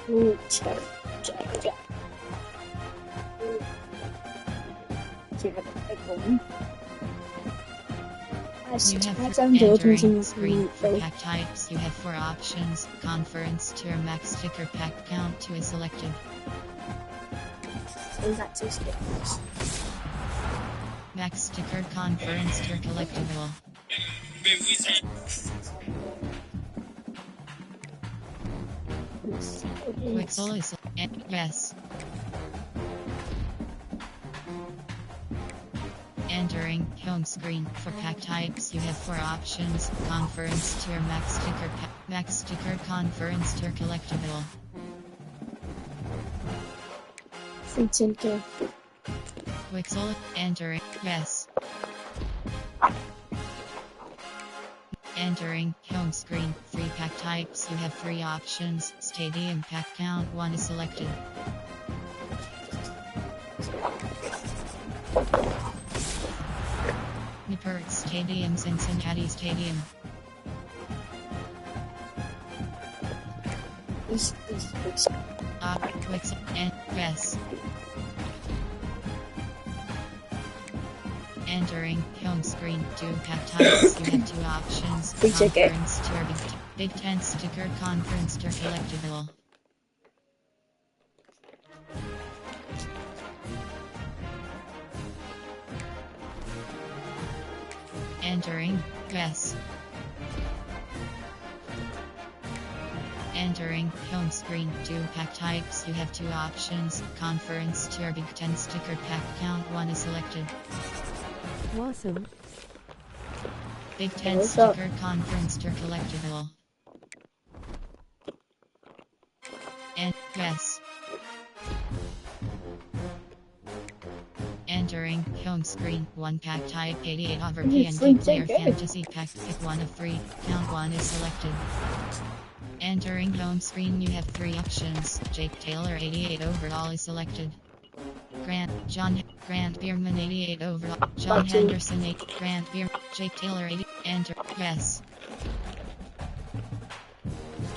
Ooh, check. You have entering screen for pack types. You have 4 options. Conference tier max sticker pack count 2 is selected. Is that 2 stickers? Max sticker conference tier collectible. Quixel is yes. Entering home screen for pack types. You have 4 options. Conference tier max sticker pack, max sticker conference tier collectible. Free 10k. Quixel entering yes. Entering home screen. 3 pack types. You have 3 options. Stadium pack count 1 is selected. Nippert Stadium, Cincinnati Stadium. Quixel and yes. Entering home screen. 2 pack types. You have 2 options. Conference tier Big Ten sticker conference tier collectible. Entering yes. Entering home screen. 2 pack types. You have 2 options. Conference tier Big Ten sticker pack count 1 is selected. Awesome. Big Ten sticker conference tier collectible. And yes. Entering home screen. 1 pack type 88 over PNG player fantasy pack. Pick 1 of 3. Count 1 is selected. Entering home screen. You have 3 options. Jake Taylor 88 overall is selected. Grant Bierman 88 overall. John Henderson 8. Grant Bierman. Jake Taylor 80. Enter. Yes.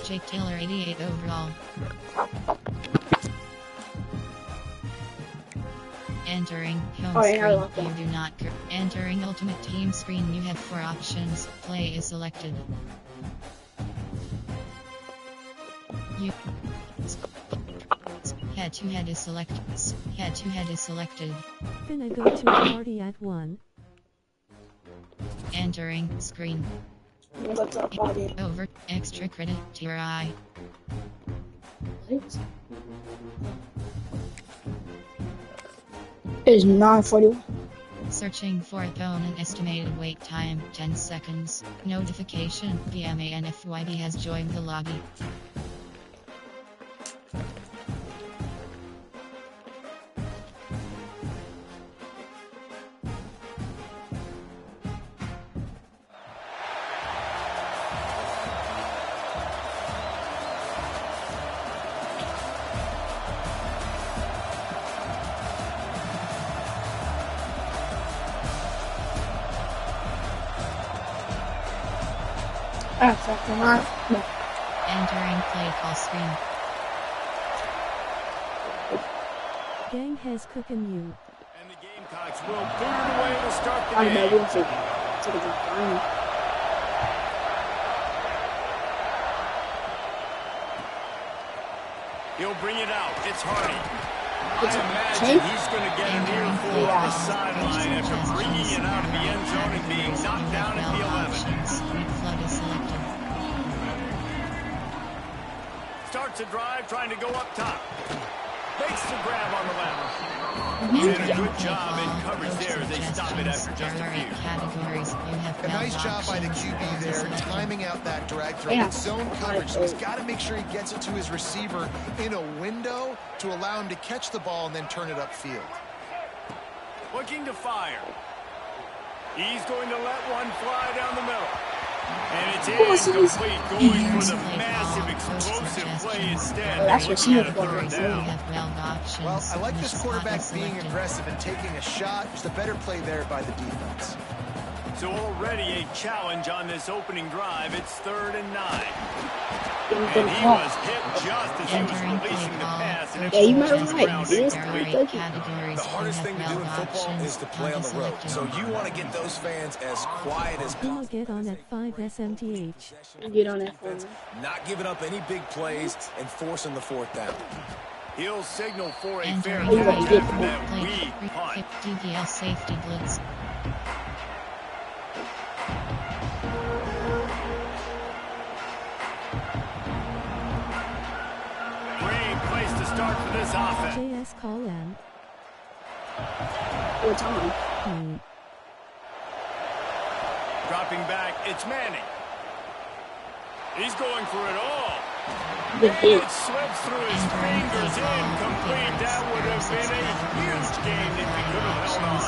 Jake Taylor 88 overall. Entering home screen. You do not. Entering ultimate team screen. You have 4 options. Play is selected. You. Head to head is selected. Head to head is selected. Gonna go to a party at 1. Entering screen. Over extra credit tier I. What? It is 9:41. Searching for opponent. Estimated wait time 10 seconds. Notification. VMANFYB has joined the lobby. Entering play call screen. Gang has cooking you. And the Gamecocks will boot it away to start the game. He'll bring it out. It's Hardy. I imagine he's going to get an earful on the sideline after bringing it out of the end zone and being knocked down at the 11. Starts a drive trying to go up top. Makes the grab on the left. Did a good job in coverage there as they stop it after just a few. A nice job by the QB there, timing out that drag throw. It's zone coverage, so he's got to make sure he gets it to his receiver in a window to allow him to catch the ball and then turn it upfield. Looking to fire. He's going to let one fly down the middle. And it's incomplete, going for the massive explosive play instead. That's what she had third down. Well, I like this quarterback being aggressive and taking a shot. Just a better play there by the defense. So already a challenge on this opening drive. It's 3rd and 9. And he was hit just as he was releasing the pass. And Yeah, you might it was be right. ground It is into it. categories. The hardest thing to do in football is to play on the road. So you want to get those fans as quiet as I'ma possible. get on at 5 SMTH. Get on that phone. Not giving up any big plays and forcing the fourth down. He'll signal for a fair Entering catch get after the that weak punt. DVL safety blitz. Great place to start for this offense. JS call and What's on? Dropping back, it's Manning. He's going for it all. Good hit. It slips through his fingers, incomplete. That would have been a huge game if he could have held on.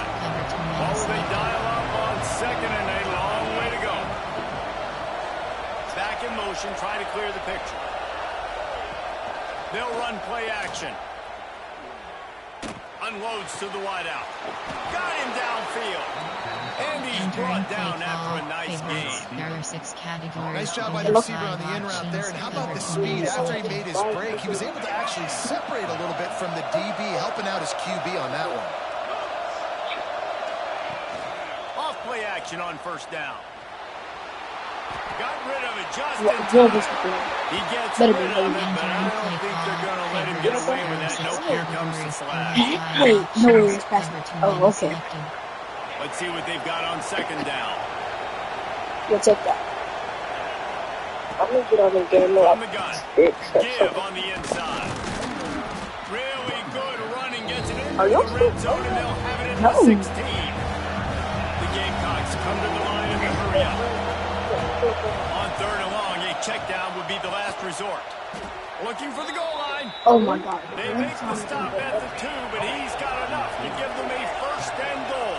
Ball they dial up on second and a long way to go. Back in motion, trying to clear the picture. They'll run play action. Unloads to the wideout. Got him downfield. And he's brought down after a nice game. There are 6 categories. Nice job by the receiver on the in route there. And how about the speed? After he made his break, he was able to actually separate a little bit from the DB, helping out his QB on that one. Off play action on first down. Got rid of it just in What was time. He gets Better rid be of it, but I don't think they're going to let him get away with that. Nope, here comes the flag. Wait, no, it was past. Oh, okay. Let's see what they've got on second down. We'll take that. I'm gonna get on the game From the gun. Give on the inside. Really good running. Gets it into Are you the red zone, and they'll have it at No. the 16. The Gamecocks come to the line in a hurry up. On third and long, a check down would be the last resort. Looking for the goal line. Oh my god. They make the stop at the 2, but he's got enough to give them a first and goal.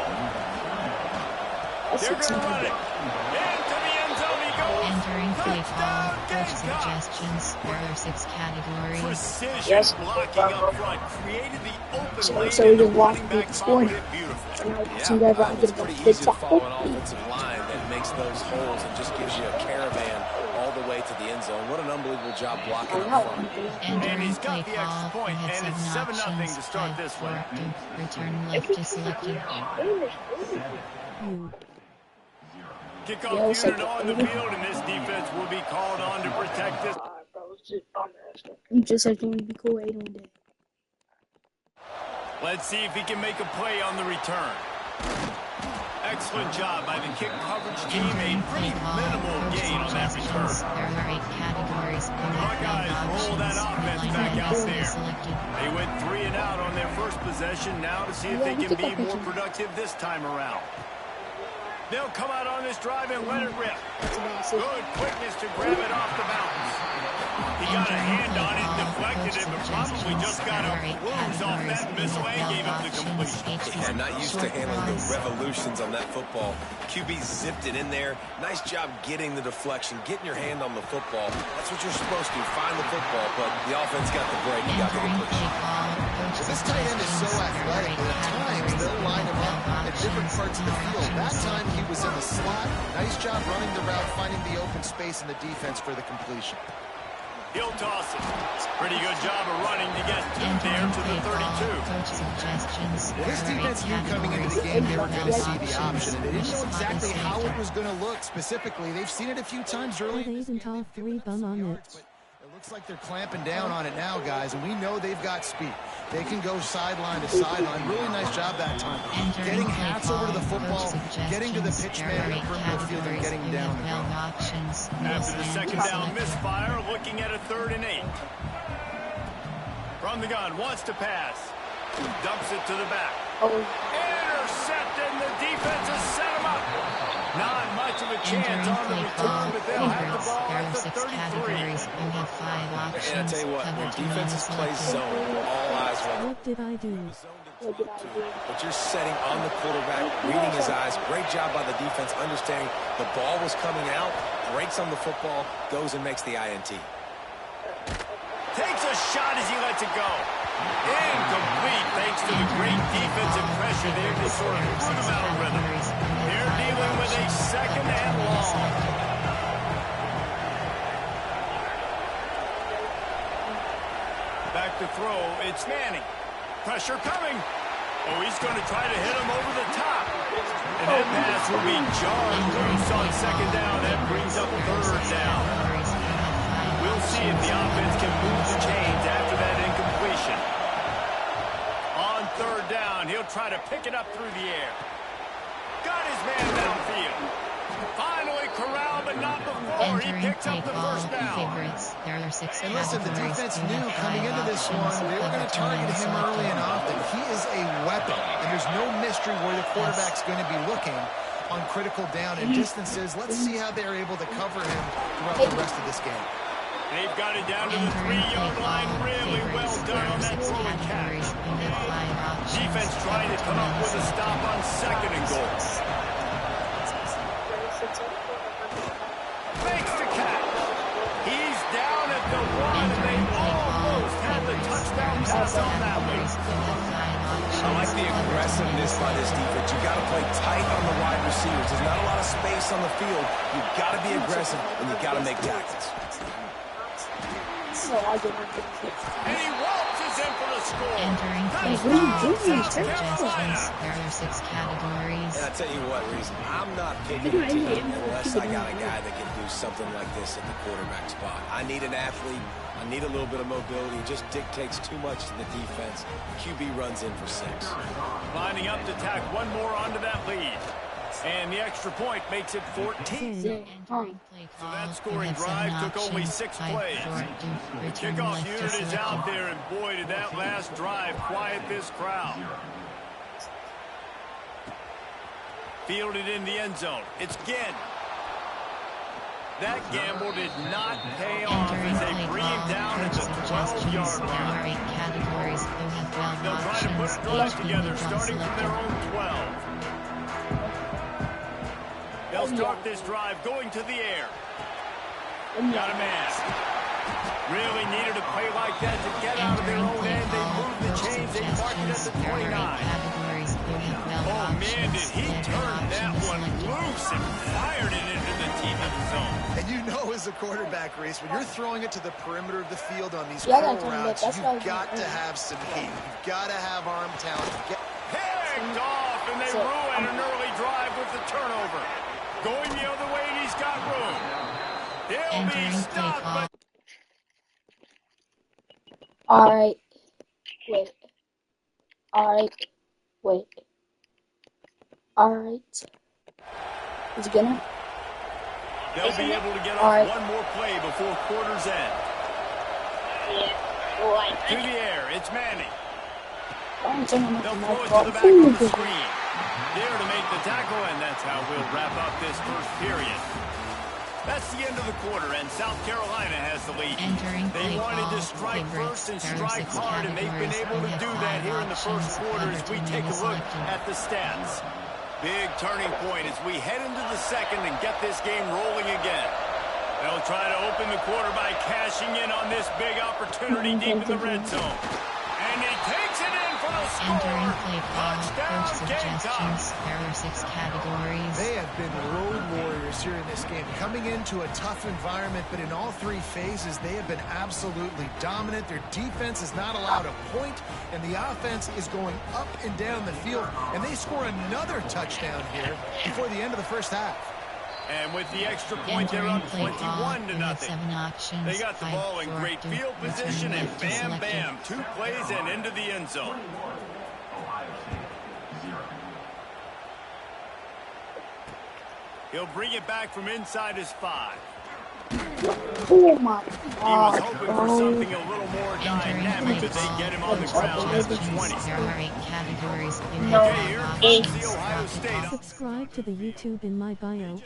That's They're going to 16. run it. Into the end zone he goes. Entering play Touchdown, call, coach Gamecocks. suggestions. There are 6 categories. Precision Yes. blocking up front. Created the open So- lane. so we and the just walked running through back the followed score. it beautifully. And now Yeah, some guys are it's getting pretty a big easy to follow tackle. an offensive line that makes those holes and just gives you a caravan all the way to the end zone. What an unbelievable job blocking I up know. front. And Entering he's play got the extra call, point, you have and it's 7 7-0 options. to start 5, this 4, one. 2, return left is selected. you. Kickoff Yeah, it's unit like- on the field, and this defense will be called on to protect this. You just have to be cool 8 on day. Let's see if he can make a play on the return. Excellent job by the kick coverage team. A pretty minimal gain on that return. There are 8 categories. Buckeyes roll that offense back out there. Selected. They went 3 and out on their first possession. Now to see if they can be more productive this time around. They'll come out on this drive and let it rip. Good quickness to grab it off the bounce. He got a hand on it, deflected it, but probably just got a bruise off that missile and gave up the completion. Yeah, not used to handling the revolutions on that football. QB zipped it in there. Nice job getting the deflection, getting your hand on the football. That's what you're supposed to, find the football, but the offense got the break. You got the Entering completion. play call, coach This tight end is so athletic that at times they'll line him up at different parts of the field. That time he was in the slot. Nice job running the route, finding the open space in the defense for the completion. He'll toss it. Pretty good job of running to get there to the 32. Coach suggestions. Well, this There are 8 defense knew coming into the game they were going to see the option, and they didn't know Options. exactly how it was going to look specifically. They've seen it a few times early. That isn't all 3 bum on it. It looks like they're clamping down on it now, guys, and we know they've got speed. They can go sideline to sideline. Really nice job that time. Getting hats over to the football, getting to the pitch man in the perimeter field, and getting down the ground. Options. After the second down misfire, looking at a 3rd and 8. From the gun, wants to pass. Dumps it to the back. Intercepted, and the defense has set him up. Not much of a chance on the return, but they'll have the ball There at are the 6 categories. 33. You have 5 options. And I tell you what, when Cover 2 defenses play selected. zone, all eyes are on the What did I do? but you're setting on the quarterback, reading his eyes. Great job by the defense, understanding the ball was coming out, breaks on the football, goes and makes the INT. Takes a shot as he lets it go. Incomplete thanks to the great defensive pressure there to sort of put him out of rhythm. They're dealing with a 2nd and long. Back to throw. It's Manning. Pressure coming. Oh, he's going to try to hit him over the top. And that pass will be jarred loose on second down. That brings up third down. We'll see if the offense can move the chains after that incompletion. On third down, he'll try to pick it up through the air. Got his man downfield. Finally corralled, but not before. He picks up the first down. There are 6 and listen, the defense knew coming into this one, they were going to target him early and often. He is a weapon, and there's no mystery where the quarterback's going to be looking on critical down and distances. Let's see how they're able to cover him throughout the rest of this game. They've got it down to the 3-yard line. Really well done on that throwing catch. Defense trying to come up with a stop on second and goal. Makes the catch. He's down at the 1, and they almost had the touchdown pass on that one. I like the aggressiveness by this defense. You got to play tight on the wide receivers. There's not a lot of space on the field. You got to be aggressive, and you got to make tackles. And he waltzes in for the score. Entering play suggestions. There are 6 categories. And I tell you what, Reese, I'm not picking a team unless I got a guy that can do something like this at the quarterback spot. I need an athlete. I need a little bit of mobility. It just dictates too much to the defense. QB runs in for 6. Lining up to tack one more onto that lead. And the extra point makes it 14. So that scoring drive took only 6 plays. The kickoff unit is out there, and boy, did that last drive quiet this crowd. Fielded in the end zone. It's Ginn. That gamble did not pay off as they bring him down at the 12-yard line. They'll try to put a drive together, starting from their own 12. They'll start this drive going to the air. Got a man. Really needed a play like that to get out of their own end. They moved the chains. They marked it at the 29. Oh, man, did he turn that one loose and fired it into the teeth of the zone. And you know as a quarterback, Reese, when you're throwing it to the perimeter of the field on these curl routes, you've got to have some heat. You've got to have arm talent. Picked off, and they ruin an early drive with the turnover. Going the other way, and he's got room. He'll be stopped, but... Alright. Wait. Alright. Is he gonna? They'll be able to get off one more play before quarter's end. To the air, it's Manning. They'll throw it to the back of the screen. There to make the tackle, and that's how we'll wrap up this first period. That's the end of the quarter, and South Carolina has the lead. They wanted to strike first and strike hard, and they've been able to do that here in the first quarter as we take a look at the stats. Big turning point as we head into the second and get this game rolling again. They'll try to open the quarter by cashing in on this big opportunity deep in the red zone. And he takes it in for the score. Touchdown, Gamecocks. There are 6 categories. They have been road warriors here in this game, coming into a tough environment, but in all 3 phases, they have been absolutely dominant. Their defense is not allowed a point, and the offense is going up and down the field, and they score another touchdown here before the end of the first half. And with the extra point, they're up 21-0. They got the ball in great field position, and bam, bam, 2 plays and into the end zone. He'll bring it back from inside his 5. Oh my He was hoping for something a little more dynamic, but they get him on the ground at the 20. There are 8 categories. Okay, here comes the Ohio State. Subscribe to the YouTube in my bio.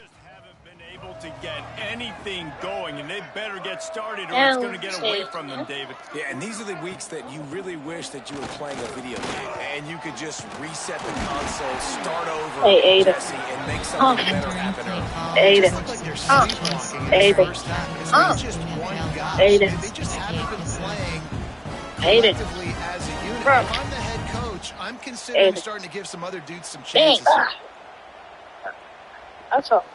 Able to get anything going, and they better get started or it's going to get away from them, David. Yeah, and these are the weeks that you really wish that you were playing a video game and you could just reset the console, start over, Jesse, and make something better happen. It looks like they're sleepwalking in the first half. It's just one guy. They just haven't been playing collectively as a unit. If I'm the head coach, I'm considering starting to give some other dudes some chances. That's all.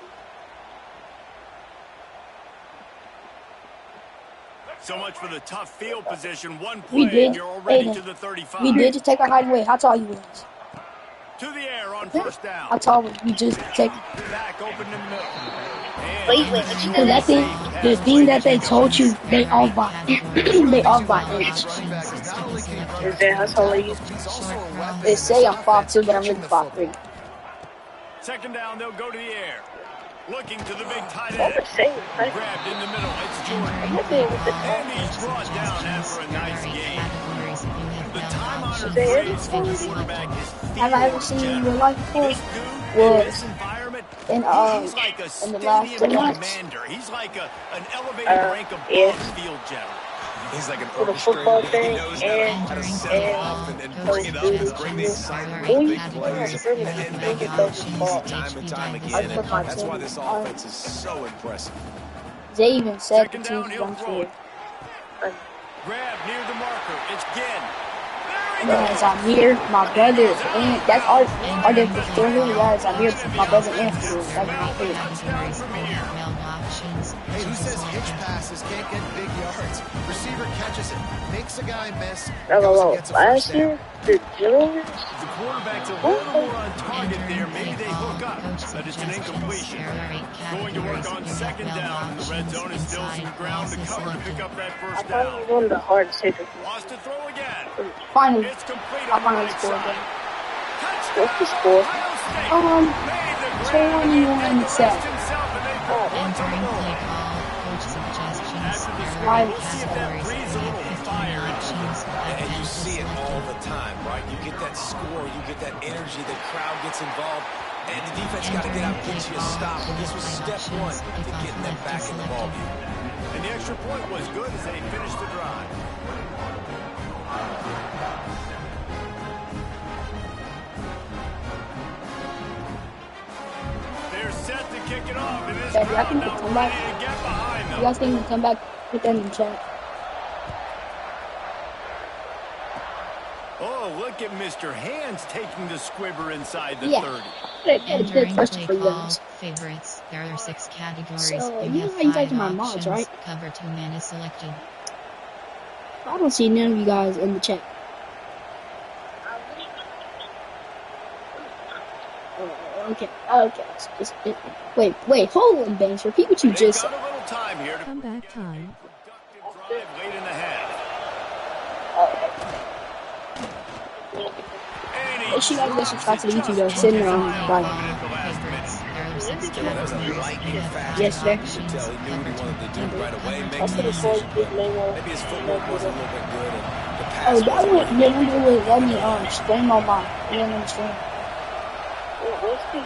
So much for the tough field position. One We play, did. and you're already Aiden, to the 35. we did just take our hiding away. How tall you was? To the air on first down. How tall was we just take? Back open in the middle. Wait, did you Cause that thing, the thing that they told you, they all bought. They all bought it. Is there how tall are you? They say I'm 5'2", but I'm really 5'3". Second down, they'll go to the air. Looking to the big tight I'm end. the same. Grabbed in the middle. It's Jordan. And he's brought down after a nice game. The time-honored phrase for the quarterback is Have I ever seen you in real life before? this dude in Was this environment. in He's like a in the last 2 stadium months. commander. He's like an elevated rank above yeah. field general. He's like an For the football orchestrator. He thing knows and how to set it off and bring it up and bring the excitement with big plays and make it easy time and time again. And that's why this offense is so impressive. They even said the Second team's down, he'll going throw to it. Grab near the marker. It's Ginn. Zamir, my brother, and that's our difference for him. Yeah, Zamir, my brother, and for him. That's my favorite. Hey, who says hitch passes can't get big yards? Receiver catches it, makes a guy miss, goes and gets a first Last down. year, the Jones, The quarterback's a little more on target there. Maybe they hook up, but it's an incompletion. Going to work on second down. The red zone is still some ground to cover to pick up that I first thought down. he was one of the hardest hitters. Wants to throw again. Finally, It's complete I on the finally right scored side. again. What's the score? Ohio State made the grab and he 21 did set. rest himself, and they put one to Entering roll. play call, coach suggestions, After this Right. we'll see if that breathes a little fire into it. And you see it all the time, right? You get that score, you get that energy, the crowd gets involved, and the defense got to get out and get you a stop. And this was step one to getting them back in the ballgame. And the extra point was good as they finished the drive. They're set to kick it off, and this Daddy, I crowd think now they come back. ready to get behind them. You guys think we can come back? Put that in the chat. Oh, look at Mr. Hands taking the squibber inside the Yeah. 30. It's Entering first play for call, guys. favorites. There are 6 categories. So, you you know have how you guys 5 are my mods, options. right? Cover 2 men is selected. I don't see none of you guys in the chat. Okay. Wait, hold on, Banks. Repeat what you They've just got said. a little time here to Comeback time. productive drive late in the half. Make sure you guys go subscribe to the YouTube though. Sitting there on Friday. Favorites. There are 6 categories. You have 5 Yes, sir. You could tell he knew what he wanted to do right away, I makes the could have sworn decision. his name was. Maybe his footwork wasn't a little bit good, and the Oh, pass that wasn't would good. remember would let me stream on my stream. What's the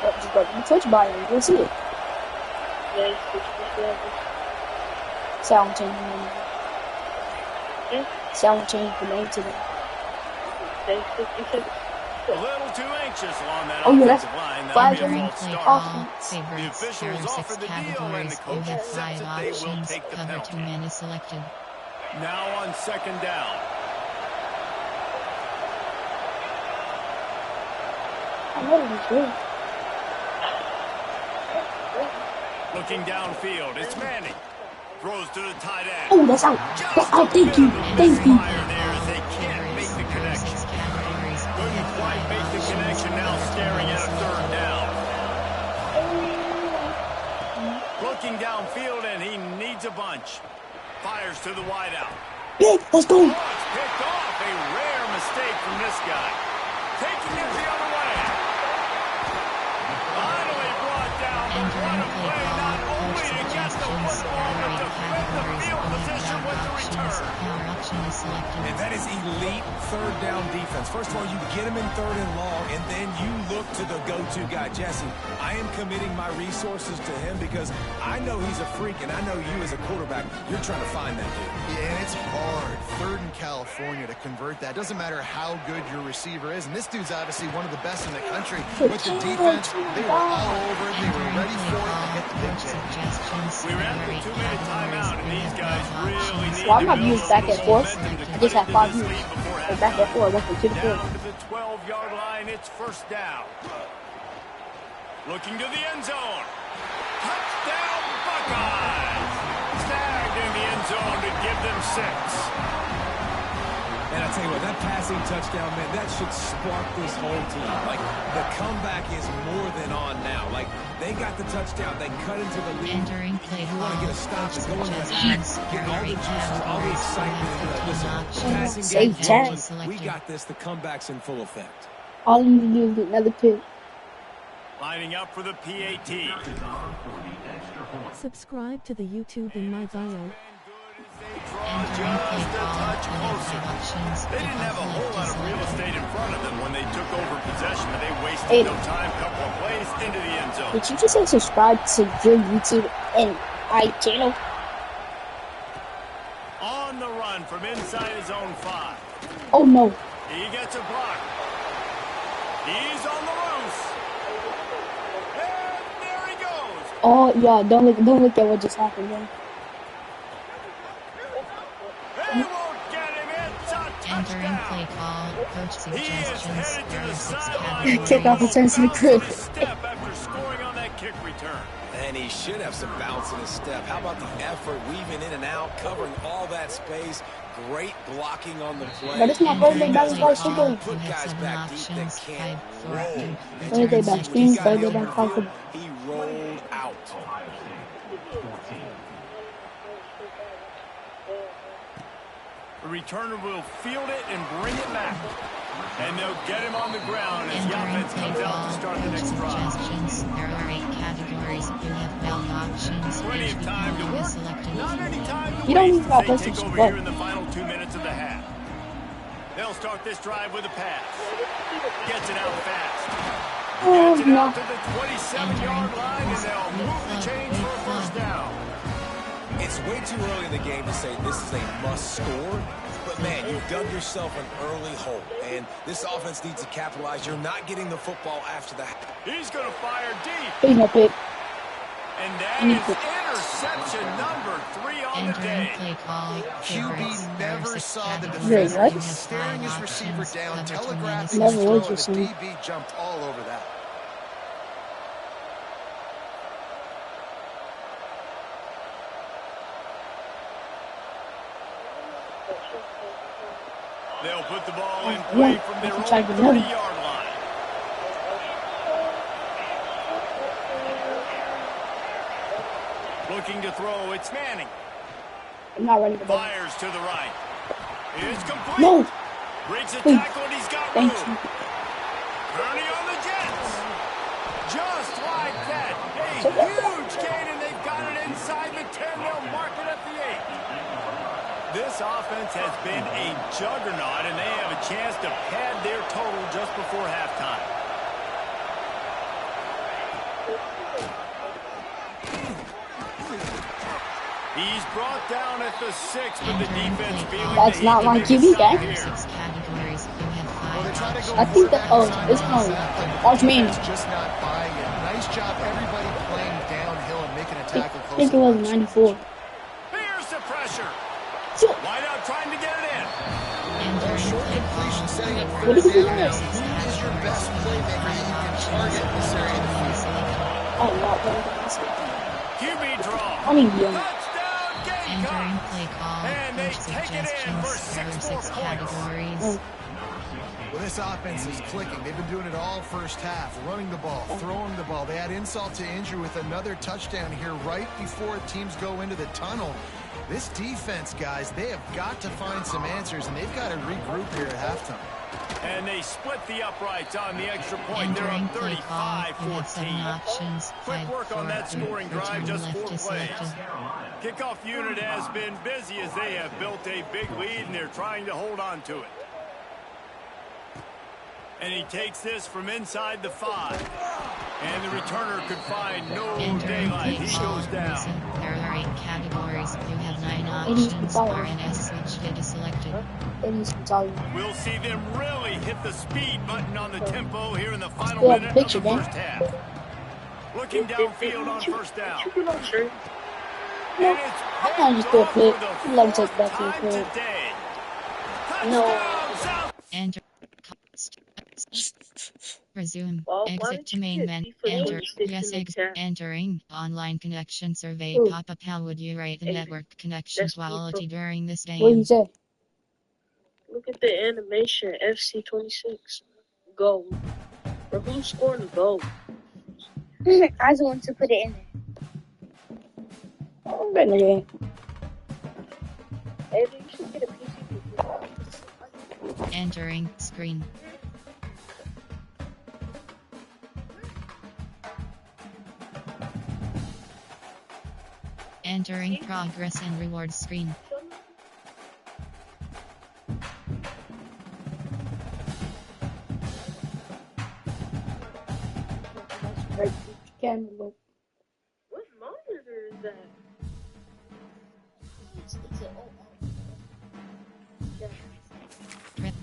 But just go to the Twitch bio, you'll see it. Sound change. Sound change from A to the. A little too anxious along that Oh, yeah, that's offensive line. That'll 5 be a Entering minutes. false play start. call, Offense. The favorites. There officials are offer 6 the deal, and the categories. You coach have accepts 5 that they will options. take the Cover 2 penalty. men is selected. Now on second down. I know it was good. Looking downfield, it's Manning. Throws to the tight end. Oh, that's out. That's out. Thank you. Thank you. Fire there as they can't make the There are 6 connection. categories. You Couldn't have quite 5 make the connection, now staring at a third down. Looking downfield, and he needs a bunch. Fires to the wideout. Big, let's go. Oh, it's picked off. A rare mistake from this guy. Taking it the other way. Finally brought down, but what a play, not only to get the football, but to win the field position with the return. And that is elite third down defense. First of all, you get him in third and long, and then you look to the go-to guy, Jesse. I am committing my resources to him because I know he's a freak, and I know you as a quarterback, you're trying to find that dude. Yeah, and it's hard. Third in California to convert that. Doesn't matter how good your receiver is. And this dude's obviously one of the best in the country. With the defense, they were all over it. They were ready for it to get the big hit. We're at the 2-minute timeout, and these guys really need Well, I'm to not build used a back little and forth. momentum to I just have cut 5 into this minutes. lead before Or back and forth, went from 2 to 4. Down to the 12-yard line, it's first down. Looking to the end zone. Touchdown, Buckeyes! Snap, in the end zone to give them 6. And I tell you what, that passing touchdown, man, that should spark this whole team. Like, the comeback is more than on now. Like, they got the touchdown, they cut into the lead. Entering play You want to get a stop to go into the suggestions, get all the juices, all the excitement. Listen, passing Say game, 10. we got this. The comeback's in full effect. All you need to do is get another pick. Lining up for the PAT. Subscribe to the YouTube in my bio. Entering play options. They didn't have a whole lot of real estate in front of them when they took over possession, but they wasted no time. Couple of plays into the end zone. Did you just say subscribe to your YouTube and my channel? On the run from inside his own 5. Oh no. He gets a block. He's on the loose. And there he goes. Oh yeah, don't look at what just happened, man. They won't get him. It's a Entering touchdown. play call, coach He is suggestions, headed to there the are 6 sideline. Kick off returns to the crib. Step after scoring on that kick return. And he should have some bounce in his step. How about the effort, weaving in and out, covering all that space. Great blocking on the play. But it's my birthday, that's why it's good. Put guys back deep that can't roll. Birthday back, Steve's birthday back, Falcon. He rolled out. The returner will field it and bring it back. And they'll get him on the ground as the offense comes out to start the next drive. Suggestions, there are 8 categories. You have belt options. Plenty of time to work. Selected. Not any time to You don't waste need that as they person take to over play. here in the final 2 minutes of the half. They'll start this drive with a pass. Gets it out fast. Oh Gets it no. out to the 27-yard line, and they'll move the chains for a first down. It's way too early in the game to say this is a must score. But, man, you've dug yourself an early hole. And this offense needs to capitalize. You're not getting the football after the half. He's going to fire deep. There's no pick. And that is interception number 3 on the Entering day. play call, QB never saw the Wait, defense what? staring his receiver down, telegraphing Never his throw, would and you the see. DB jumped all over that. They'll put the ball in play from their own 30-yard line. Looking to throw, it's Manning. I'm not ready for that. Fires to the right. It's complete. No. Breaks a Please. tackle and he's got Thank room. you. Kearney on the Jets. Just like that. A huge gain, and they've got it inside the 10. They'll mark it at the 8. This offense has been a juggernaut, and they have a chance to pad their total just before halftime. He's brought down at the 6, but the defense feeling That's that not he my can make a QB stop guy. here. 6 categories. You have Well, they 5 try to go I think that, oh, fullback it's on called that play, but Arch the Manning. defense just not buying it. Nice job, everybody playing downhill and making a tackle I close. think it was 94. Here's the pressure. Wide out trying to get it in. Short completion setting up What did he do down. there? Who is your best playmaker that you can target in this area of the field? I'm not ready for this. QB draw. I mean, yeah. Touchdown, Entering Gamecocks. play call, And they coach take it in for suggestions, 6 there more are 6 points. categories. Well, this offense is clicking. They've been doing it all first half, running the ball, throwing the ball. They add insult to injury with another touchdown here right before teams go into the tunnel. This defense, guys, they have got to find some answers, and they've got to regroup here at halftime. And they split the uprights on the extra point. They're Entering on play call, you have 7 35-14. options. Quick 5, work on 4, that scoring drive, just 4 left is plays. selected. Kickoff unit has been busy as they have built a big lead, and they're trying to hold on to it. And he takes this from inside the 5. And the returner could find no Entering daylight. play He call, goes down. listen, there are 8 categories. You have 9 is options. the ball. RNS switch data selected. It is Gonzalez. We'll see them really hit the speed button on the tempo here in the final Still have minute the picture, of the man. first half. Looking downfield on first down. No, And it's I'm not just do a picked pick. off for You let him the take back to the fourth crib. time today. No. Touchdown, South. Enter. Resume. Well, why Exit don't to you main get menu. FIFA Enter. 26 Yes, in the chat? entering. Online connection survey Ooh. pop-up. How would you rate the Hey, network connection that's quality FIFA. during this What did he game? say? Look at the animation, FC26. Goal. Or who's scoring the goal? I just want to put it in there. I'm betting again. Hey, you should get a PC. Entering screen. Entering progress and reward screen. Right, camera look. What monitor is that?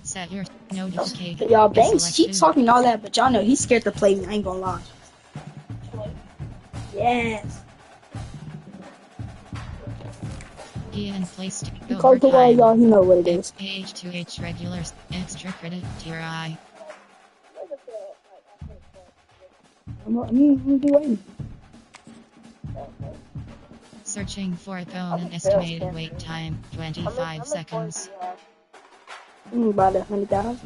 Set your notification. Y'all, Banks, Select she's two. talking all that, but y'all know he's scared to play me. I ain't gonna lie. Yes. Ian placed Because to all y'all, you know what it is. H2H regulars. Extra credit tier I. I'm gonna be waiting. Searching for opponent. Estimated wait time 25 seconds. About 100,000.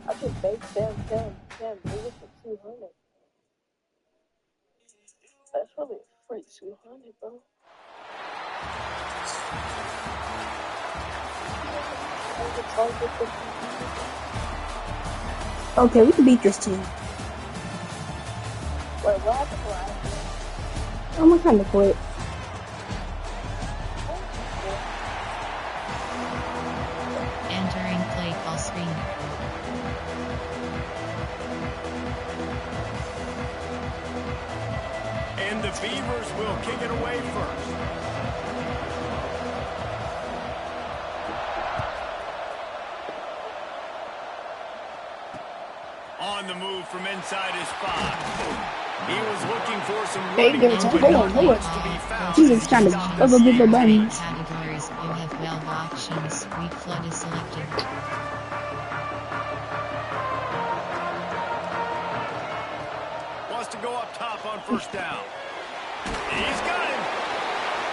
I can bake them, move it for 200. That's probably a free 200, bro. Okay, we can beat this team. Wait, what happened to I'm gonna kind of quit. Entering play call screen. And the Beavers will kick it away first. On the move from inside his 5. He was looking for some running room, but not much to be found. Jesus, kind of double the buttons. Categories. You have 12 options. Weak flood is selected. Wants to go up top on first down. He's got him.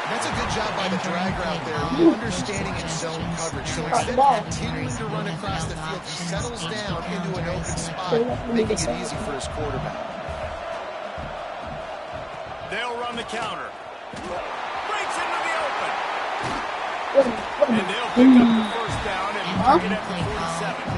That's a good job by the dragger out there, understanding its zone coverage. So instead of continuing to run across the field, he settles down into an open spot, making it easy for his quarterback. They'll run the counter. Breaks into the open. And they'll pick up the first down and mark it at the 47.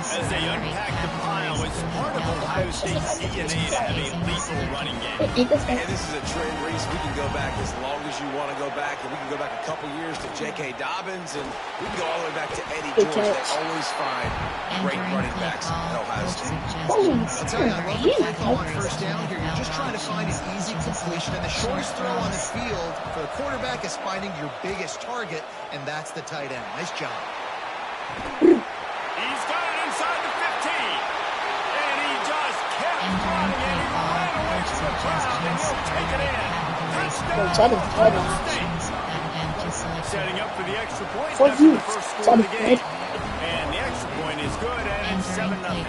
As they unpack the pile, it's part of Ohio State's DNA to have a lethal running game. And this is a trend, Reese. We can go back as long as you want to go back, and we can go back a couple years to J.K. Dobbins, and we can go all the way back to Eddie George. They always find great running backs at Ohio State. I'll tell you, I love the play call on first down here. You're just trying to find an easy completion, and the shortest throw on the field for the quarterback is finding your biggest target, and that's the tight end. Nice job. He's got it inside the 15. And he just kept running, and he ran away from the crowd, and he'll take it in. Touchdown, Ohio State. Setting up for the extra point. That's the first score of the game. And the extra point is good, and it's 7-0.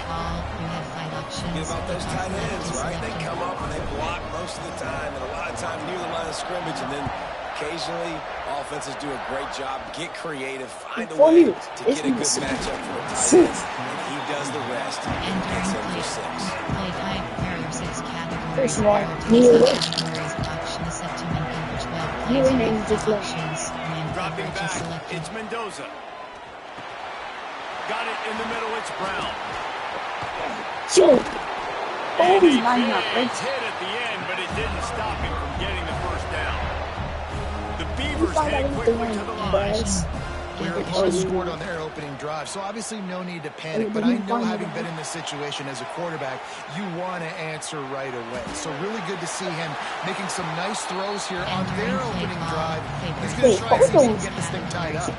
Get about those tight ends, right? They come up and they block most of the time, and a lot of times near the line of scrimmage, and then occasionally offenses do a great job, get creative, find a way to get a good matchup for a tight end, and he does the rest. And gets him for 6. First of all, Dropping back, it's Mendoza. Got it in the middle, it's Brown. Sure. And a big He's lining up, right? hit at the end, but it didn't stop him from getting the first down. The Beavers head quickly to the line. Their opponent scored on their opening drive, so obviously no need to panic. But I know, having been in this situation as a quarterback, you want to answer right away. So really good to see him making some nice throws here on their opening drive. He's going to try and see if he can get this thing tied up.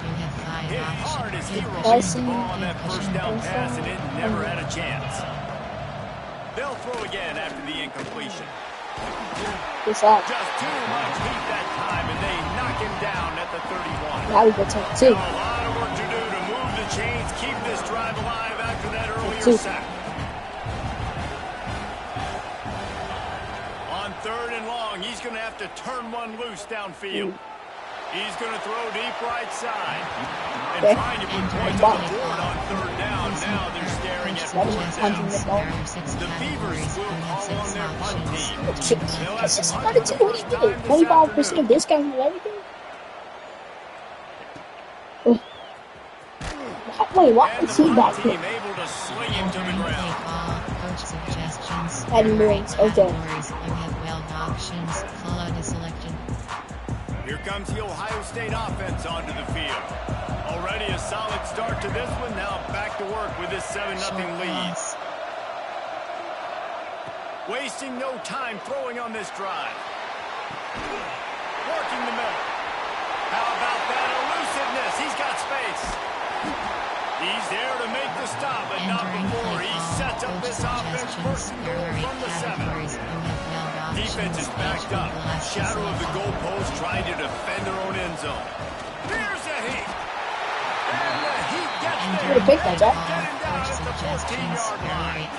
Hit hard as he received the ball on that first down pass, and it never had a chance. They'll throw again after the incompletion. What's up? Just too much heat that time, and they knock him down at the 31. Now we go take A two. lot of work to do to move the chains, keep this drive alive after that earlier two. sack. On 3rd and long, he's going to have to turn one loose downfield. He's going to throw deep right side. And trying to put points on the board on 3rd down. Now they're staring at 4th down. The Beavers will call on their punt team. That's just not a 25% discount on everything. Wait, what is he back here? Able to sling him to the ground. Coach suggestions. Adding rings, okay. You have 12 options. Flood is selected. Here comes the Ohio State offense onto the field. Already a solid start to this one. Now back to work with this 7-0 lead. Wasting no time throwing on this drive. Working the middle. How about that elusiveness? He's got space. He's there to make the stop, but not before he sets up this offense first and goal from the 7. Defense is backed up. Shadow of the goalpost trying to defend their own end zone. Here's the Heat. And the Heat gets there. Pick that, Jack. Getting down at the 14-yard line.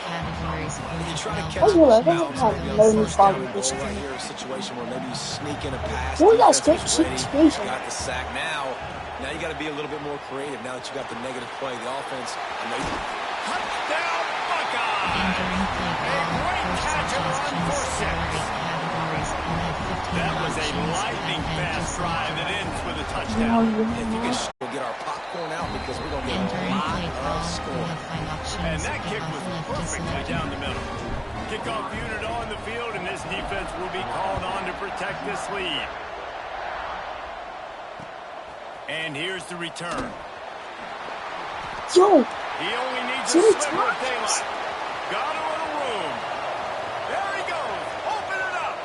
I was wondering, I don't have no new problem this Right time. here, a situation where maybe you sneak in a pass. What was that defense was script? ready, Script? got the sack now. Now you got to be a little bit more creative now that you got the negative play. The offense, Touchdown, Buckeyes! A great catch and run for 6. That was a lightning-fast drive that ends with a touchdown. if you can we'll get our popcorn out because we're going to get a lot of scoring. And that kick was perfectly down the middle. Kickoff unit on the field, and this defense will be called on to protect this lead. And here's the return. Yo, He only needs a Jimmy sliver of Thomas. daylight. Got a little room. There he goes. Open it up.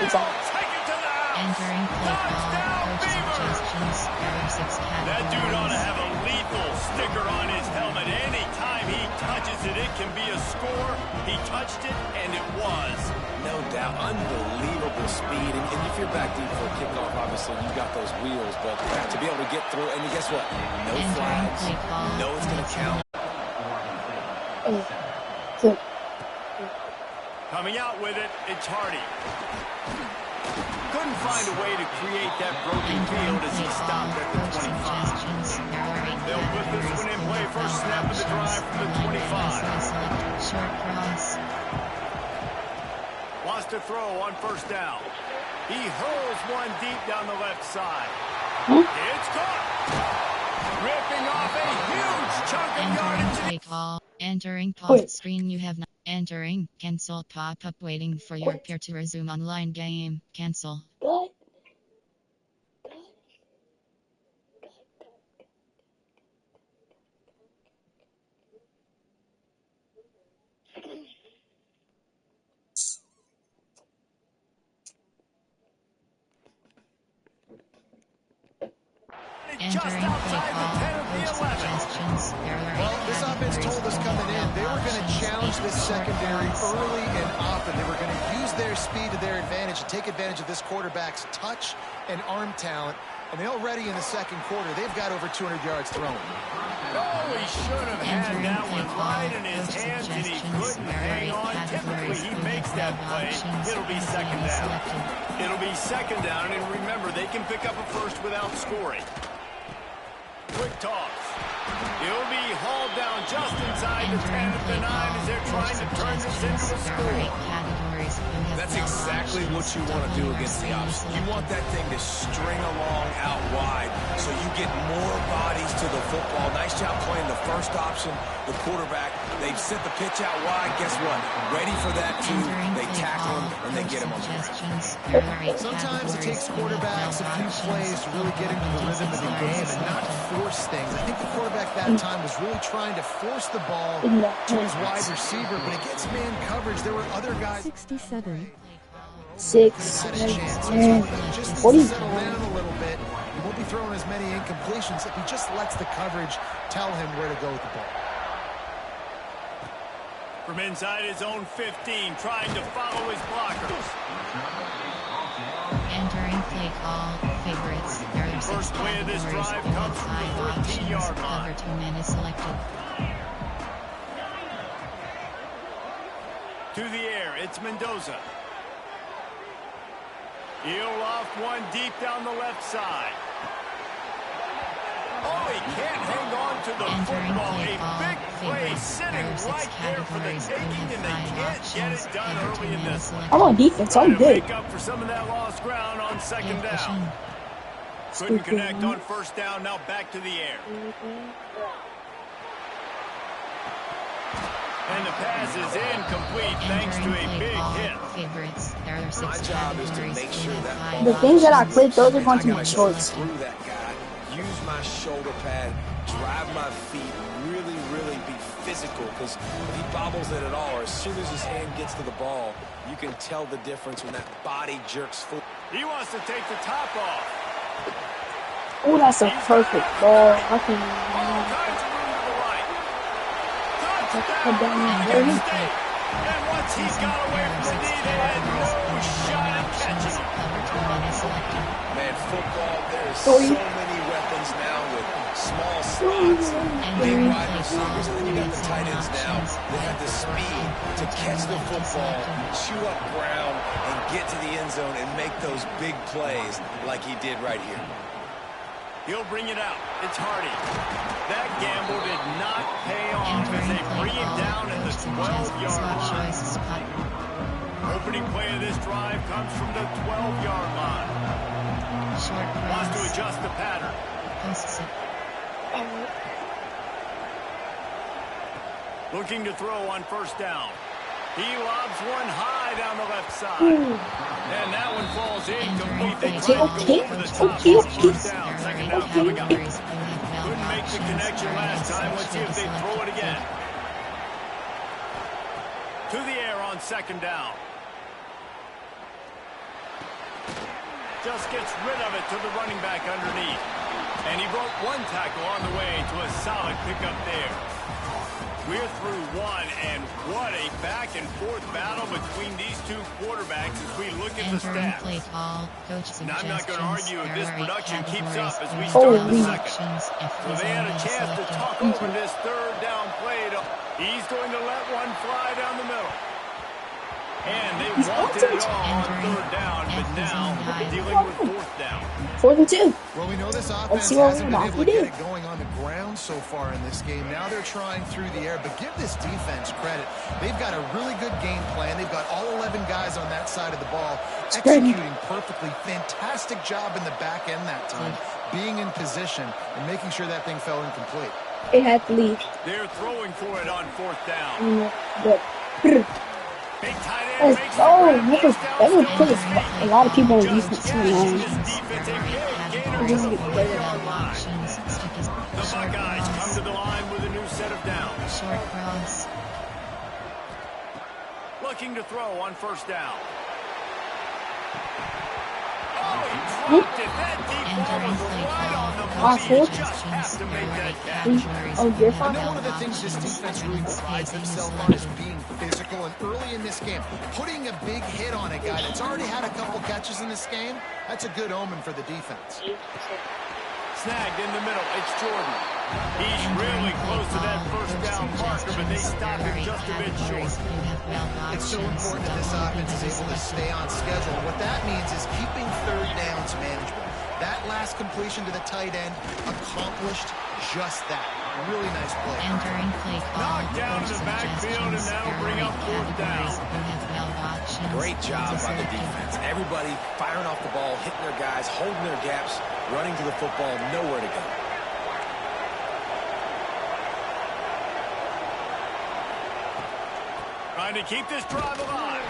it's on. Take it to the house. Entering play call. Touchdown, Coach Beavers. suggestions. There are 6 categories. That dude ought to have a lethal sticker on his helmet. Anytime he touches it, it can be a score. He touched it, and it was. No doubt, unbelievable speed. And if you're back deep for a kickoff, obviously you've got those wheels. But to be able to get through, and guess what? No Entering flags. play call. No, it's going to count. So, Coming out with it, it's Hardy. Couldn't find a way to create that broken field as he stopped at the 25. They'll put this one in play first snap of the drive from the 25. Short cross. Wants to throw on 1st down. He hurls one deep down the left side. It's caught. Ripping off a huge chunk of Entering yardage. play call. Entering pause Wait. screen. You have not entering. Cancel pop-up waiting for your peer to resume online game. Cancel. good. Just Entering play outside the call. 10 of the Coach 11. suggestions. There are Well, this offense told us coming in they were going to challenge this secondary early and often. They were going to use their speed to their advantage and take advantage of this quarterback's touch and arm talent. And they already in the second quarter, they've got over 200 yards thrown. Oh, he should have had that one right in his hands, and he couldn't hang on. Typically, he makes that play. It'll be 2nd down. It'll be 2nd down, and remember, they can pick up a first without scoring. Quick toss. He'll be hauled down just inside the 10 of the 9 as they're trying to turn this into a score. That's exactly what you want to do against the option. You want that thing to string along out wide so you get more bodies to the football. Nice job playing the first option, the quarterback. They've sent the pitch out wide. Guess what? Ready for that, too. They tackle him, and they get him on the ground. Sometimes it takes quarterbacks a few plays to really get into the rhythm of the game and not force things. I think the quarterback that time was really trying to force the ball to his wide receiver, but against man coverage, there were other guys. 67. 6, Had his chance. 10. Just What are you settle doing? down a little bit. He won't be throwing as many incompletions if he just lets the coverage tell him where to go with the ball. From inside his own 15, trying to follow his blockers. Entering play call. Favorites. There are 6 First play of this categories. drive You comes have from the 5 options. 14-yard line. Cover 2 men is selected. To the air, it's Mendoza. He'll loft one deep down the left side. Oh, he can't hang on to the football. A big play sitting right there for the taking, and they can't get it done early in this one. I'm on defense. I'm good. Make up for some of that lost ground on second down. Couldn't connect on first down. Now back to the air. And the pass is incomplete thanks to a big hit. Favorites. There are 6 categories. The things that I clicked, those are going to be shorts. Use my shoulder pad, drive my feet, really be physical, because if he bobbles it at all, or as soon as his hand gets to the ball, you can tell the difference when that body jerks forward. He wants to take the top off. Oh, that's a perfect ball. I can and once he's got away from the knee, they had no shot at catching him. Man, football, there's so many weapons now with small slots, big wide receivers, and then you got the tight ends now that have the speed to catch the football, chew up ground, and get to the end zone and make those big plays like he did right here. He'll bring it out. It's Hardy. That gamble did not pay off as they bring him down at the 12-yard line. Opening play of this drive comes from the 12-yard line. Wants to adjust the pattern. Looking to throw on first down. He lobs one high down the left side. And that one falls incomplete. They tried to go over the top on first down. Second down coming up. Couldn't make the connection last time. Let's see if they throw it again. To the air on second down. Just gets rid of it to the running back underneath. And he broke one tackle on the way to a solid pickup there. We're through one, and what a back-and-forth battle between these two quarterbacks as we look at the stats. And I'm not going to argue if this production keeps up as we start the second. So they had a chance to talk over this third down play. He's going to let one fly down the middle. And they wanted it all on third down, but now dealing with fourth down. 4th and 2. Well, we know this offense hasn't been able to get it going on the ground so far in this game. Now they're trying through the air, but give this defense credit. They've got a really good game plan. They've got all 11 guys on that side of the ball executing perfectly. Fantastic job in the back end that time, being in position and making sure that thing fell incomplete. It had to leave. They're throwing for it on fourth down. Big tight end makes that would put a lot of people on defense too, man. The Buckeyes come to the line with a new set of downs. Short cross. Looking to throw on first down. Oh, he dropped it. That deep ball was right on the money. He just has to make that catch. I know one of the things this defense really prides themselves on is being physical, and early in this game, putting a big hit on a guy that's already had a couple catches in this game, that's a good omen for the defense. Snagged in the middle, it's Jordan. He's really close to that first down marker, but they stop him just a bit short. It's so important that this offense is able to stay on schedule. What that means is keeping third downs manageable. That last completion to the tight end accomplished just that. A really nice play. Knocked down to the backfield, and that'll bring up fourth down. Great job by the defense. Everybody firing off the ball, hitting their guys, holding their gaps, running to the football, nowhere to go. Trying to keep this drive alive.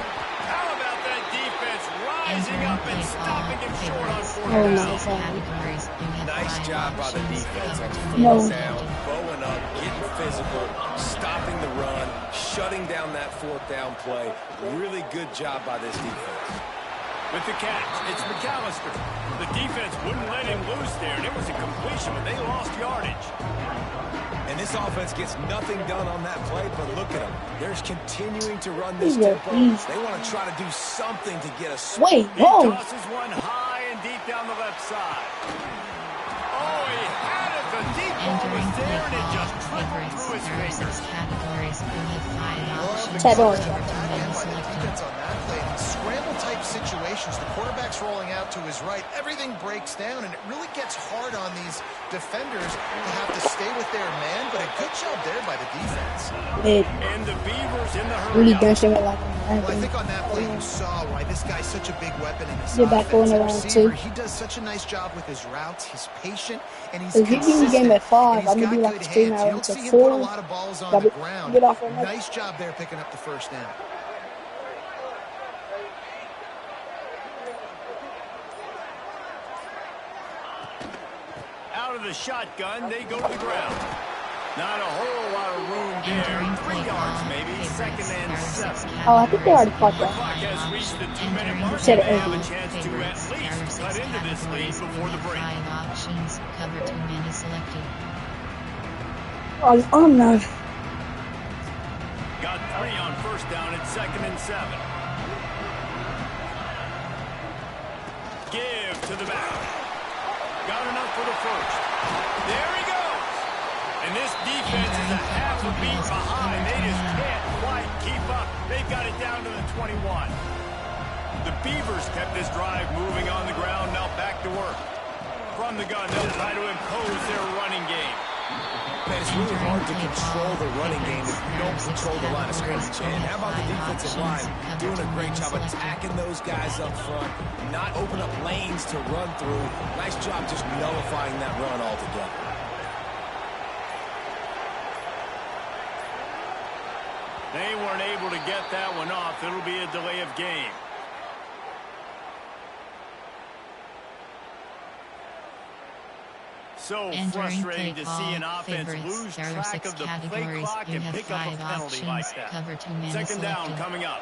How about that defense rising up and stopping him short on fourth down? Nice job by the defense on fourth down, bowing up, getting physical, stopping the run, shutting down that fourth down play. Really good job by this defense. With the catch, it's McAllister. The defense wouldn't let him loose there, and it was a completion, but they lost yardage. And this offense gets nothing done on that play, but look at them. They're continuing to run this tempo. They want to try to do something to get a swing. Wait, whoa. He tosses one high and deep down the left side. Oh, he had it. The deep ball was there, and it just tripped through his fingers. Categories you have 5 options. Defense on that play. In scramble-type situations, the quarterback's rolling out to his right. Everything breaks down, and it really gets hard on these defenders to have to stay with their man, but a good job there by the defense. And the Beavers in the Really hurry. Well, I think on that play you saw why this guy's such a big weapon in his Get back offense. going around too. He does such a nice job with his routes. He's patient and he's If you give me the game at 5, I'm gonna do like a stream out to into 4. 4. A lot of balls on the ground. Get off right now. Nice job there picking up the first down. Out of the shotgun, they go to the ground. Not a whole lot of room there. 3 yards maybe. 2nd and 7. Oh, I think they already caught The that. clock has reached the 2-minute mark. Said They it have a earlier. chance to at least cut into this lead before the break. 5 options. Cover 2 minutes selected. Oh no. Got 3 on 1st down at 2nd and 7. Give to the back. Got enough for the 1st. There he goes. And this defense is a half a beat behind. They just can't quite keep up. They've got it down to the 21. The Beavers kept this drive moving on the ground. Now back to work. From the gun, they'll try to impose their running game. Man, it's really hard to control the running game if you don't control the line of scrimmage. And how about the defensive line doing a great job attacking those guys up front, not open up lanes to run through. Nice job just nullifying that run altogether. They weren't able to get that one off. It'll be a delay of game. So frustrating to see an offense lose track of the play clock and pick up a penalty like that. Cover 2 minutes 2nd down selected. coming up.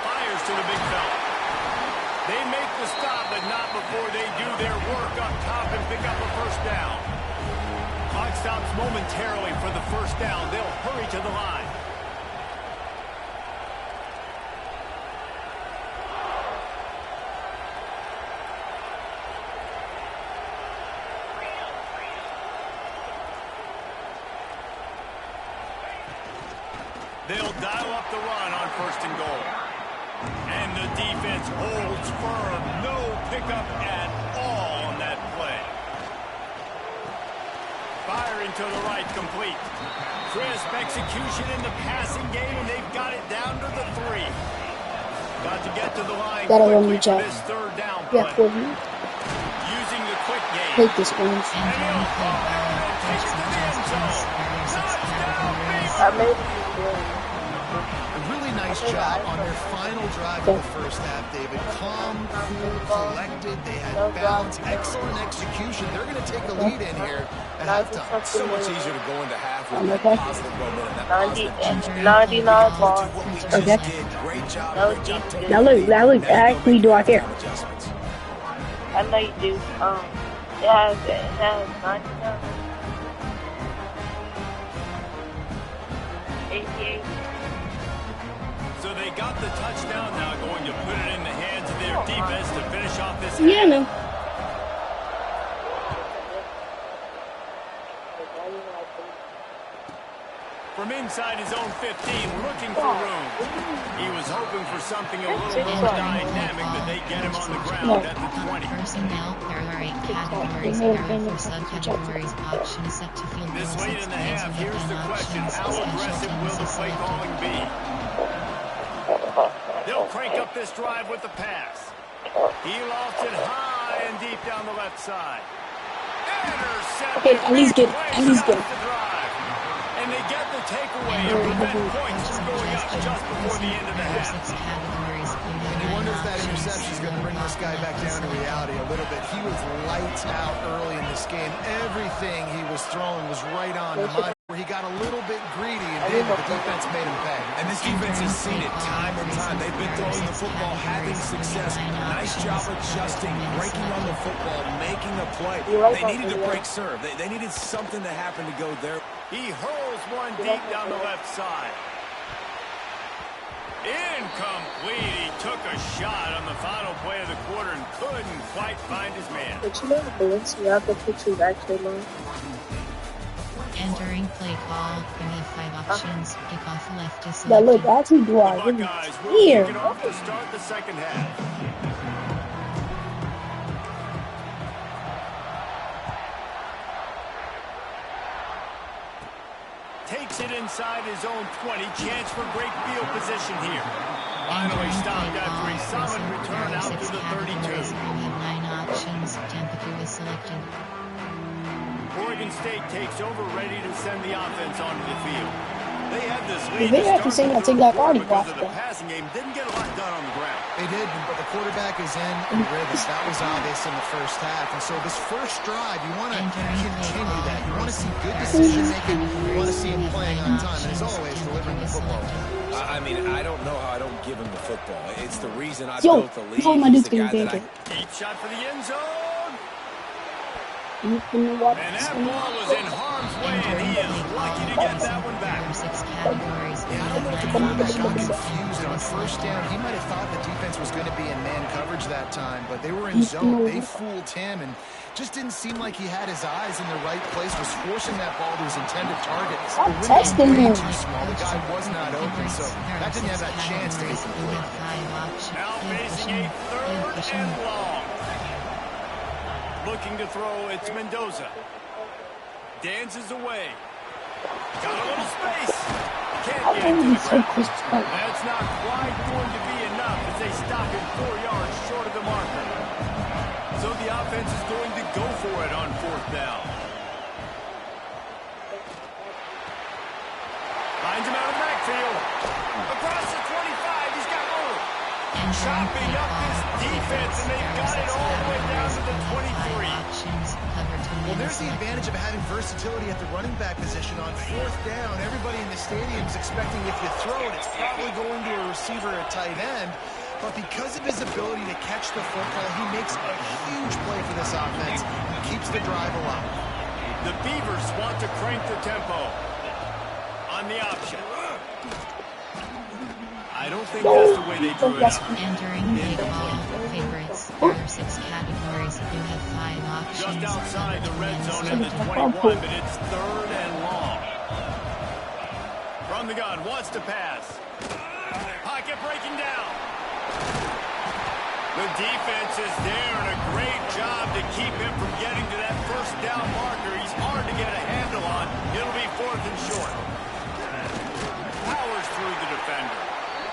Fires to the big fella. They make the stop, but not before they do their work up top and pick up a 1st down. Clock stops momentarily for the 1st down. They'll hurry to the line. They'll dial up the run on 1st and goal. And the defense holds firm. No pickup at all on that play. Firing to the right, complete. Crisp execution in the passing game, and they've got it down to the 3. Got to get to the line quickly for this 3rd down play. Yeah, 4 minutes. Using the quick game. Hate this game. And he'll fall there and take it to the end zone. Touchdown, Beavers. I made it. A really nice job on their final drive of the 1st half, David. Calm, cool, collected. They had balance, excellent execution. They're going to take a lead in here at halftime. So much easier to go into half with Okay. positive momentum. That positive 99 balls. what we just Okay. did. Great job. No Great job taking Now look, I actually do I care. adjustments. I know you do. It has 99. 88. So they got the touchdown now, going to put it in the hands of their defense to finish off this Yeah, no. From inside his own 15, looking for room. He was hoping for something a little more dynamic, but they get him on the ground at the 20. Personnel, there are 8 categories. There are 4 subcategories. Options set to field This goal late 6 in the plays. half, You here's have the 10 question. options. How Special aggressive will the teams play selected. calling be? They'll crank up this drive with the pass. He lofts it high and deep down the left side. Intercepted. Okay, at least get it. At least get it. The drive. And they get the takeaway and prevent points from going up just before the end of the half. 6 categories. And you wonder if that interception is going to bring this guy back down to reality a little bit. He was lights out early in this game. Everything he was throwing was right on the money. He got a little bit greedy and did, but the defense made him pay. And this defense has seen it time and time. They've been throwing the football, having success. Nice job adjusting, breaking on the football, making a play. They needed to break serve. They needed something to happen to go there. He hurls one deep down the left side. Incomplete. He took a shot on the final play of the quarter and couldn't quite find his man. But you know the Balenciaga pictures actually long? Entering play call. You have 5 options. Kickoff left is Now selected. look, that's who do I The really Buckeyes will here. kick it off to start the second half. Takes it inside his own 20. Chance for great field position here. Finally stopped after a solid return out to the 32. You have 9 options. Temperature is selected. Oregon State takes over, ready to send the offense onto the field. They had this lead They have to say that thing like already because of the blocked passing game. Didn't get a lot done on the ground. They did, but the quarterback is in and rhythm. That was obvious in the first half. And so this first drive, you want to continue that. You want to see good decision making. You want to see him playing on time. And as always, delivering the football. I mean, I don't know how I don't give him the football. It's the reason I Yo, built the league. before my He's dude's the gonna guy take that it. Deep shot for the end zone. You can watch And that ball was in harm's way, and he is lucky to get that one back. 6 categories. Yeah, I don't know if the quarterback got confused on first down. He might have thought the defense was going to be in man coverage that time, but they were in zone. They fooled him and just didn't seem like he had his eyes in the right place, was forcing that ball to his intended target. The window was testing way him. too small. The guy was not open, so that didn't have that chance to be complete. Now facing a third and long. Looking to throw, it's Mendoza. Dances away. Got a little space. Can't get it to the ground. That's not quite going to be enough as they stop him 4 yards short of the marker. So the offense is going to go for it on 4th down. Finds him out of the backfield. Across the 25, he's got room. Chopping up this defense, and they've got it all the way down to the 23. Well, there's the advantage of having versatility at the running back position. On 4th down, everybody in the stadium is expecting if you throw it, it's probably going to a receiver at tight end. But because of his ability to catch the football, he makes a huge play for this offense and keeps the drive alive. The Beavers want to crank the tempo on the option. I don't think that's the way they drew it up. Entering big ball favorites. There are 6 categories. You have 5 options. Just outside the red zone at the 21, but it's 3rd and long. From the gun, wants to pass. Pocket breaking down. The defense is there, and a great job to keep him from getting to that 1st down marker. He's hard to get a handle on. It'll be 4th and short. Powers through the defender.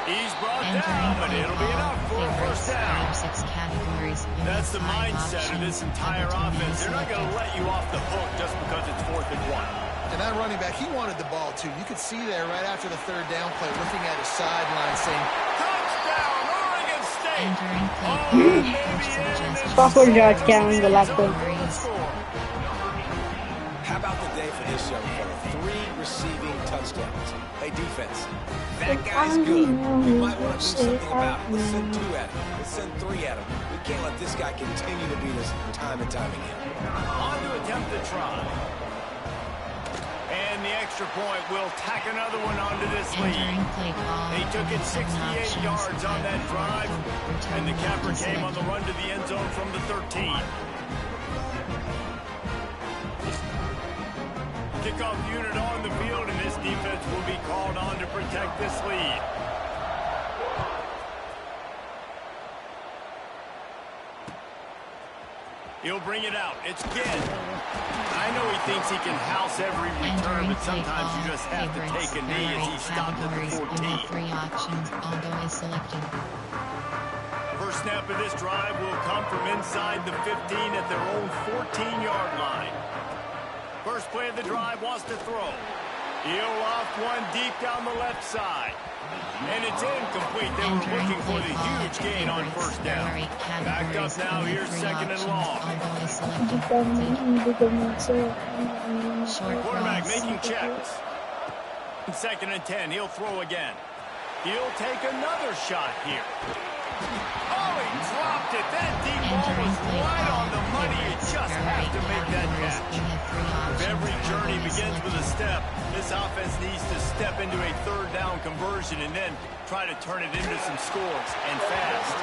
He's brought down, but it'll be enough for a 1st down. 6 categories. That's the mindset of this entire offense. They're not going to let you off the hook just because it's 4th and 1. And that running back, he wanted the ball, too. You could see there right after the 3rd down play, looking at his sideline, saying, Touchdown, Oregon State! Entering play. Sophomore George counting the last one. How about the day for this young fella? 3 receiving touchdowns. Hey, defense, that guy's good. We might want to do something about it. Let's send 2 at him. Let's send 3 at him. We can't let this guy continue to beat us time and time again. On to attempt the try. And the extra point will tack another one onto this lead. They took it 68 yards on that drive, and the capper came on the run to the end zone from the 13. Kickoff unit on the field, and this defense will be called on to protect this lead. He'll bring it out. It's Ginn. I know he thinks he can house every return, but sometimes you just have to take a knee as he stopped at the 14. 3 options, although is selected. First snap of this drive will come from inside the 15 at their own 14-yard line. First play of the drive wants to throw. He'll loft one deep down the left side. And it's incomplete. They were looking for the huge gain on 1st down. Backed up now, here's 2nd and long. Quarterback making checks. 2nd and 10, he'll throw again. He'll take another shot here. Oh, he dropped it. That deep ball was right on the money. You just have to make that catch. If every journey begins with a step, this offense needs to step into a third down conversion and then try to turn it into some scores, and fast.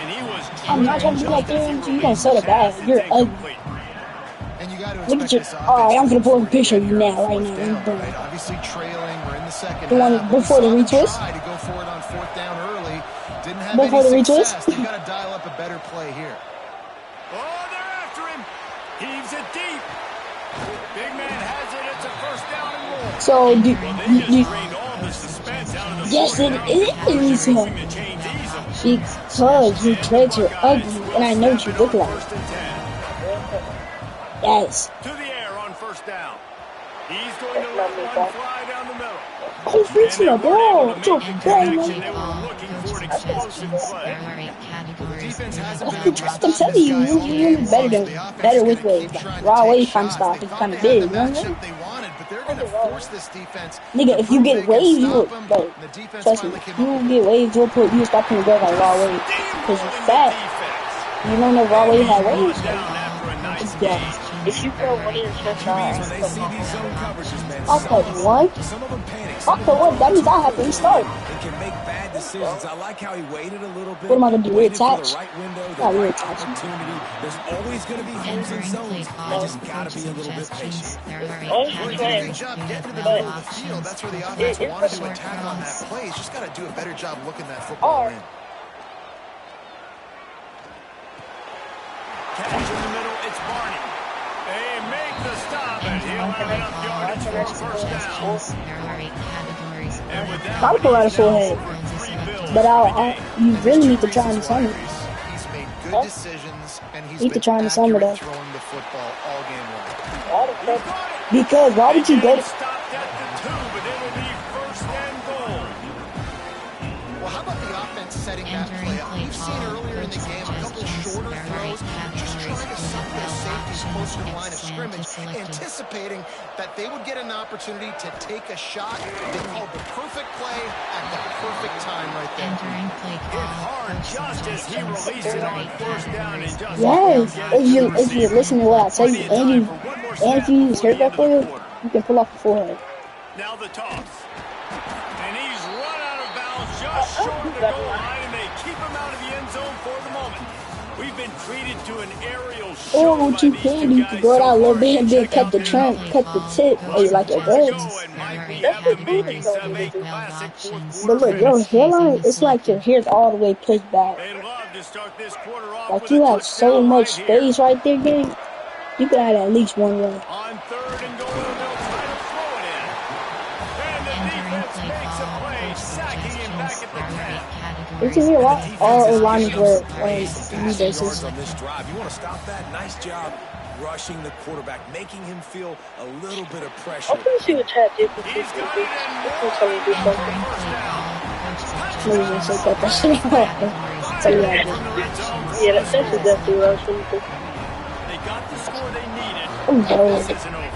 And he was I'm not trying to be like that. You don't sell it back. You're ugly. And you got to Look at you. Alright, I'm gonna pull a picture of you now, right now. Right? Obviously trailing. We're in the second The one half. before the retwist? Tried to go for it on fourth down early. Didn't have Before any the success. retwist? They've got to dial up a better play here. Oh, they're after him. Heaves it deep. Big man has it. It's a first down and more. So, Well, they just drained all the suspense out of the yes, it is. forcing the chains easily. Because your dreads are ugly, and I know what you look like. First and 10. Yes. To the air on first down. He's going to let one fly down the middle. He's reaching the ball. Joe, They were looking for an explosive play. I'm telling you, you're better with waves. Like, raw wave kind of stuff. It's kind of big, you know what I mean? Nigga, if you get waves, you will, like, trust me, if you get waves, you'll stop putting girls like raw waves. Because you're fat. You don't know raw wave had waves. It's dead. If you throw one in the chest, I'll put one. I'll put one. That means I have to restart. Can make bad decisions. I like how he waited a little bit. What am I gonna do? Reattach? Right window, Not the right reattach. opportunity. There's always going to be holes and zones. I just got to be a little bit patient. Good job getting to the middle of the field. That's where the offense wanted to attack on that play. He's just got to do a better job looking that football in. Catch in the middle, it's Barney. They make the stop, and he'll have enough yardage for a first down. And with that, I'll pull out a full head. But you really need to try in the summer. He's made good decisions, and he's Need to been try in the summer, though. throwing the football all game long. Because why would you go to... stopped at the 2, but it'll be first and goal. Well, how about the offense setting that play up? We've seen earlier in the game a couple shorter throws, just trying to suck their safeties close to the line of scrimmage, anticipating that they would get an opportunity to take a shot. They called the perfect play at the perfect time right there. Hit hard just as he released it on first down. And just Yes, if you listen to what I tell you, and if you use haircut for you, you can pull off the forehead. Now the toss. And he's run out of bounds just short of the goal line, and they keep him out of the end zone for the moment. We've been treated to an aerial show. Or what you can do, you can go out a little bit and then cut the trim, cut the tip, or you like your dreads. But look, your hairline, it's like your hair's all the way pushed back. Like you have so much space right there, gang. You could have at least one run. On third and goal, they'll try to throw it in. And the defense makes a play, sacking him back at the 10. You can hear a lot all lines where new bases. On this drive, you want to stop that? Nice job rushing the quarterback, making him feel a little bit of pressure. I'm gonna see what Chad did with He's this. got it and more. Do something. Maybe you say cut that shit off. So yeah, Yeah, that's exactly what I was thinking. They got the score they needed. oh no. This isn't over.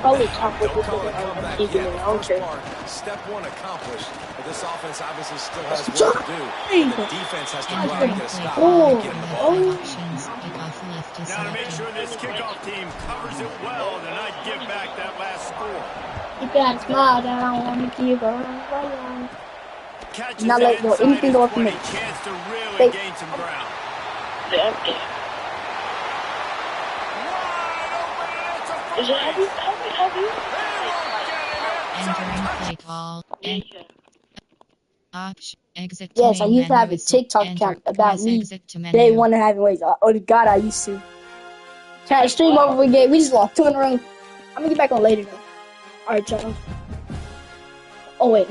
Probably top with Don't this call one. it a comeback I'm keeping yet. it. The I don't first care. part, step one accomplished, but this offense obviously still has work to do. And the defense has to go out and get a stop and get him the ball. Now to make sure this kickoff team covers it well to not give back that last score. You got a smile that I want to give her. Catches Now let it go. inside Anything his go up to 20. me. Chance to really Wait. gain some ground. Yeah. Wide open, and it's a first. Is it heavy? Heavy? Entering play call. Yeah. Exit Yes, I main used to have menu a is TikTok enter. account about Press me. exit to menu. Day one of having ways. Oh God, I used to. Try to stream over again. We just lost 2 in a row. I'm gonna get back on later though. Alright, y'all. Oh wait.